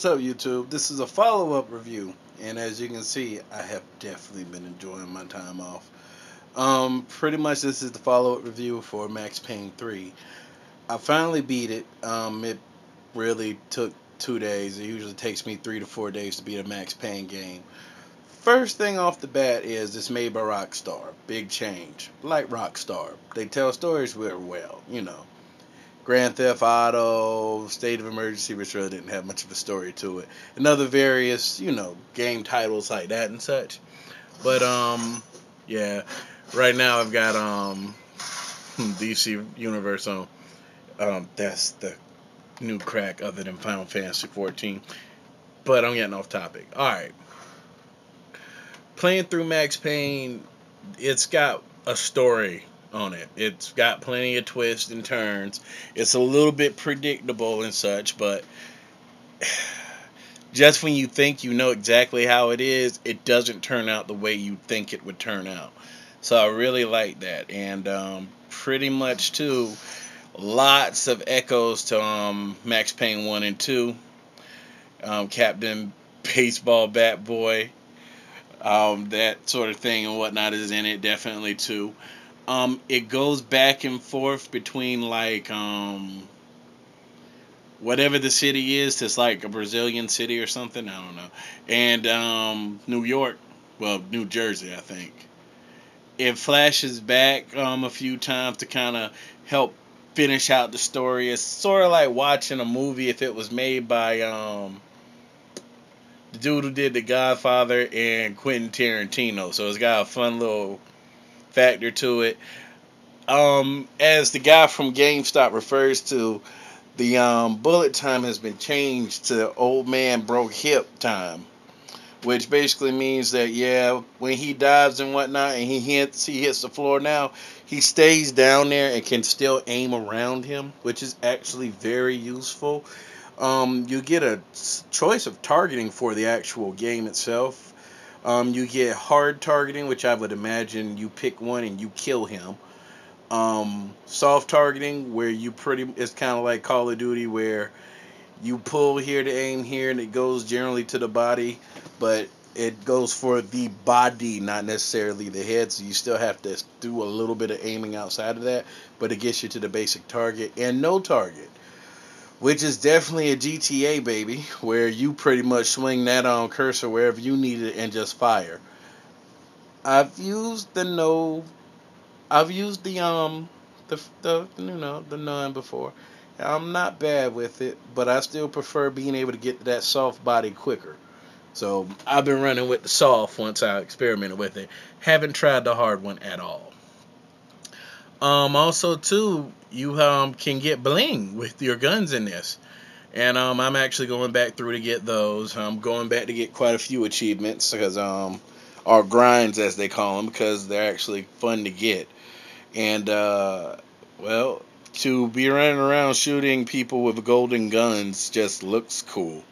What's up, YouTube? This is a follow-up review, and as you can see, I have definitely been enjoying my time off. Pretty much this is the follow-up review for Max Payne 3. I finally beat it. It really took 2 days. It usually takes me 3 to 4 days to beat a Max Payne game. First thing off the bat is it's made by Rockstar. Big change. Like Rockstar. They tell stories very well. Grand Theft Auto, State of Emergency, which really didn't have much of a story to it, and other various, game titles like that and such. But yeah, right now I've got DC Universe on. That's the new crack other than Final Fantasy 14. But I'm getting off topic. All right, playing through Max Payne, it's got a story on it. It's got plenty of twists and turns. It's a little bit predictable and such, but just when you think you know exactly how it is, it doesn't turn out the way you think it would turn out. So I really like that, and pretty much too, lots of echoes to Max Payne 1 and 2. Captain Baseball Bat Boy, that sort of thing and whatnot is in it definitely too. It goes back and forth between like whatever the city is. It's like a Brazilian city or something. I don't know. And New York, well, New Jersey, I think. It flashes back a few times to kind of help finish out the story. It's sort of like watching a movie if it was made by the dude who did The Godfather and Quentin Tarantino. So it's got a fun little factor to it. As the guy from GameStop refers to, the bullet time has been changed to old man broke hip time, which basically means that when he dives and whatnot and he hits the floor now, he stays down there and can still aim around him, which is actually very useful. You get a choice of targeting for the actual game itself. You get hard targeting, which I would imagine you pick one and you kill him. Soft targeting, where it's kind of like Call of Duty, where you pull here to aim here, and it goes generally to the body, but it goes for the body, not necessarily the head. So you still have to do a little bit of aiming outside of that, but it gets you to the basic target. And no target, which is definitely a GTA baby, where you pretty much swing that on cursor wherever you need it and just fire. I've used the no I've used the none before. I'm not bad with it, but I still prefer being able to get to that soft body quicker. So I've been running with the soft once I experimented with it. Haven't tried the hard one at all. Also too, you can get bling with your guns in this. And I'm actually going back through to get those. I'm going back to get quite a few achievements because or grinds as they call them, because they're actually fun to get. And well, to be running around shooting people with golden guns just looks cool.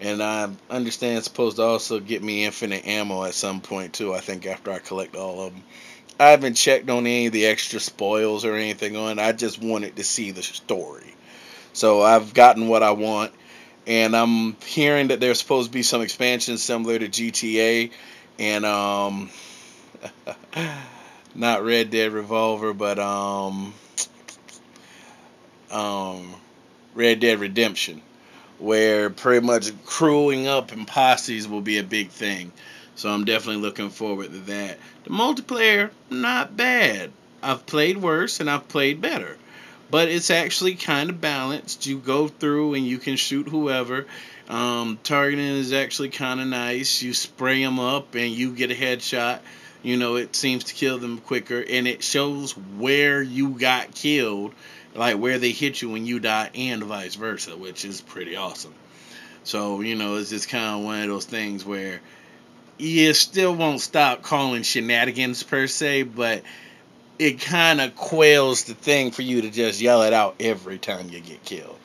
And I understand it's supposed to also get me infinite ammo at some point too. I think after I collect all of them. I haven't checked on any of the extra spoils or anything on. I just wanted to see the story. So I've gotten what I want, and I'm hearing that there's supposed to be some expansions similar to GTA, and not Red Dead Revolver, but um, Red Dead Redemption, where pretty much crewing up and posses will be a big thing. So I'm definitely looking forward to that. The multiplayer, not bad. I've played worse and I've played better. But it's actually kind of balanced. You go through and you can shoot whoever. Targeting is actually kind of nice. You spray them up and you get a headshot. It seems to kill them quicker. And it shows where you got killed, like where they hit you when you die, and vice versa, which is pretty awesome. So, it's just kind of one of those things where you still won't stop calling shenanigans per se, but it kind of quells the thing for you to just yell it out every time you get killed.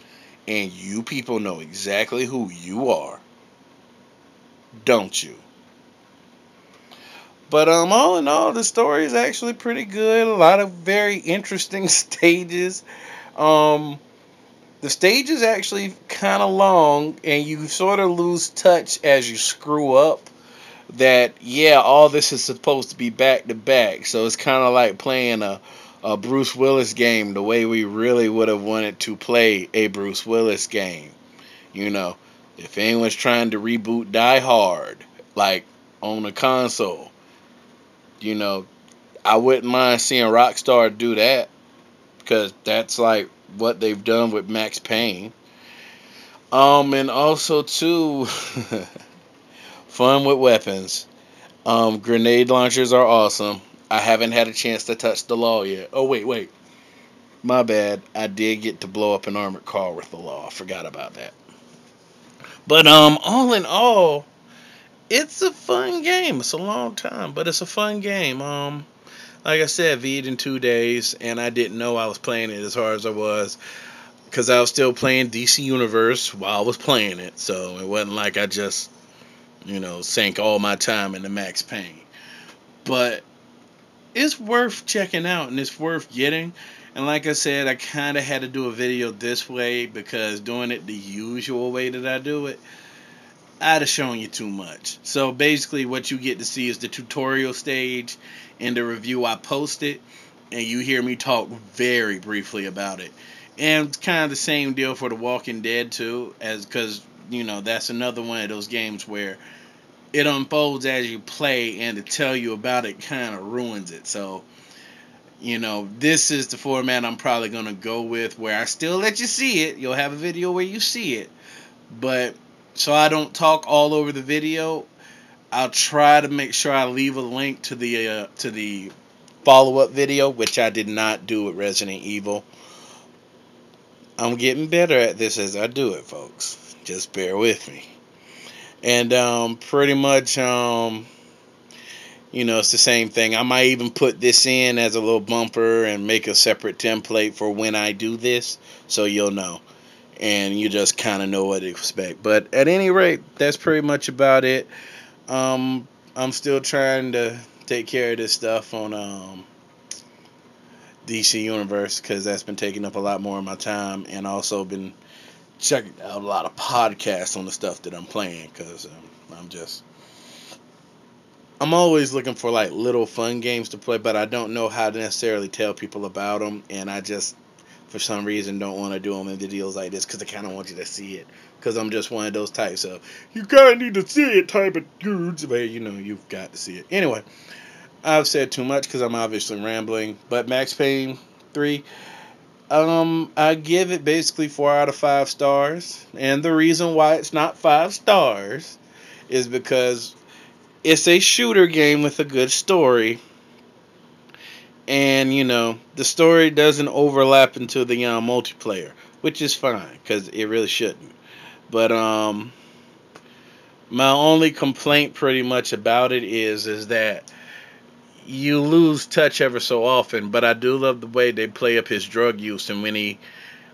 And you people know exactly who you are, don't you? But all in all, the story is actually pretty good. A lot of very interesting stages. Um, The stage is actually kind of long, and you sort of lose touch as you screw up. That, yeah, all this is supposed to be back to back, so it's kind of like playing a Bruce Willis game the way we really would have wanted to play a Bruce Willis game. You know, if anyone's trying to reboot Die Hard, like on a console, you know, I wouldn't mind seeing Rockstar do that because that's like what they've done with Max Payne. And also too, fun with weapons. Grenade launchers are awesome. I haven't had a chance to touch the law yet. Oh wait, my bad. I did get to blow up an armored car with the law. I forgot about that. But all in all, it's a fun game. It's a long time, but it's a fun game. Like I said, beat in 2 days, and I didn't know I was playing it as hard as I was because I was still playing DC Universe while I was playing it. So it wasn't like I just, sank all my time into Max Payne. But it's worth checking out and it's worth getting. And like I said, I kind of had to do a video this way because doing it the usual way that I do it, I'd have shown you too much. So basically what you get to see is the tutorial stage and the review I posted, and you hear me talk very briefly about it. And it's kind of the same deal for The Walking Dead too, as because that's another one of those games where it unfolds as you play, and to tell you about it kind of ruins it. So this is the format I'm probably gonna go with, where I still let you see it. You'll have a video where you see it, but so I don't talk all over the video, I'll try to make sure I leave a link to the follow-up video, which I did not do with Resident Evil. I'm getting better at this as I do it, folks. Just bear with me. And pretty much it's the same thing. I might even put this in as a little bumper and make a separate template for when I do this, so you'll know. And you just kind of know what to expect. But at any rate, that's pretty much about it. I'm still trying to take care of this stuff on DC Universe because that's been taking up a lot more of my time, and also been checking out a lot of podcasts on the stuff that I'm playing because I'm always looking for like little fun games to play, but I don't know how to necessarily tell people about them, and I just for some reason don't want to do them in videos like this because I kind of want you to see it, because I'm just one of those types of you kind of need to see it type of dudes, but you've got to see it. Anyway, I've said too much because I'm obviously rambling, but Max Payne 3, I give it basically 4 out of 5 stars, and the reason why it's not 5 stars is because it's a shooter game with a good story. And, the story doesn't overlap into the multiplayer, which is fine, because it really shouldn't. But, my only complaint pretty much about it is that you lose touch ever so often, but I do love the way they play up his drug use, and when he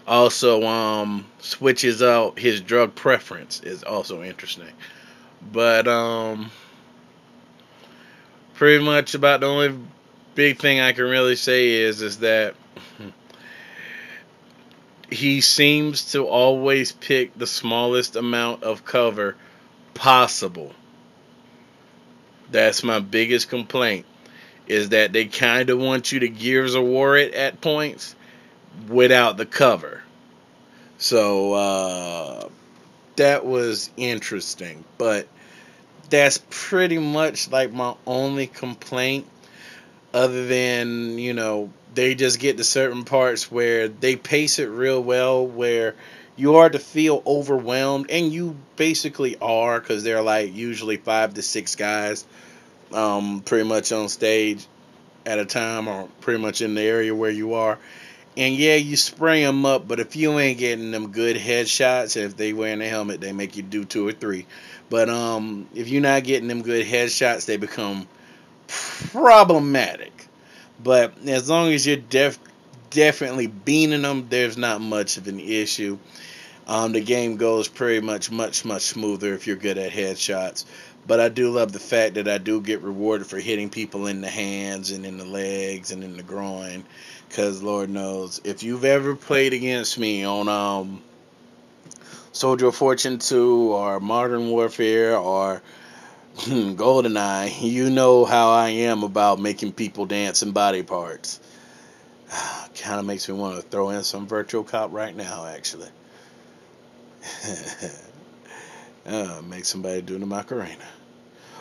also switches out his drug preference is also interesting. But, pretty much about the only big thing I can really say is that he seems to always pick the smallest amount of cover possible. That's my biggest complaint, is that they kind of want you to Gears of War it at points without the cover. So that was interesting, but that's pretty much like my only complaint, other than, they just get to certain parts where they pace it real well, where you are to feel overwhelmed, and you basically are, because they're like usually 5 to 6 guys pretty much on stage at a time, or pretty much in the area where you are. And yeah, you spray them up, but if you ain't getting them good headshots, if they wearing a helmet, they make you do 2 or 3. But if you're not getting them good headshots, they become problematic. But as long as you're definitely beating them, there's not much of an issue. The game goes pretty much much smoother if you're good at headshots. But I do love the fact that I do get rewarded for hitting people in the hands and in the legs and in the groin. Because Lord knows, if you've ever played against me on Soldier of Fortune 2 or Modern Warfare or GoldenEye, you know how I am about making people dance in body parts. Kind of makes me want to throw in some Virtual Cop right now, actually. Make somebody do the Macarena.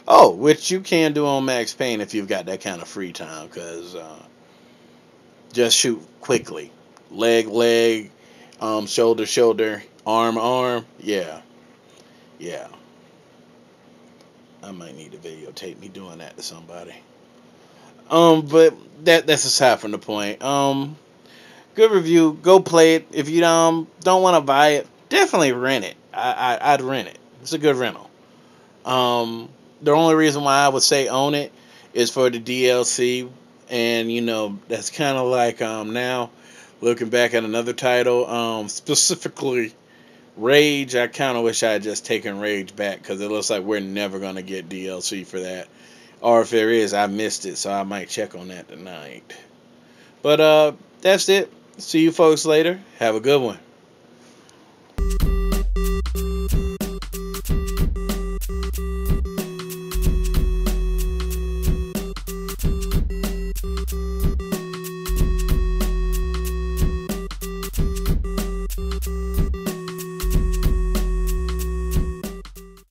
Oh, which you can do on Max Payne if you've got that kind of free time, because just shoot quickly. Leg, leg, shoulder, shoulder, arm, arm. Yeah, yeah. I might need to videotape me doing that to somebody. But that's aside from the point. Good review. Go play it. If you don't want to buy it, definitely rent it. I'd rent it. It's a good rental. The only reason why I would say own it is for the DLC, and that's kind of like now looking back at another title, specifically Rage. I kind of wish I had just taken Rage back because it looks like we're never gonna get DLC for that, or if there is, I missed it, so I might check on that tonight. But that's it. See you folks later. Have a good one.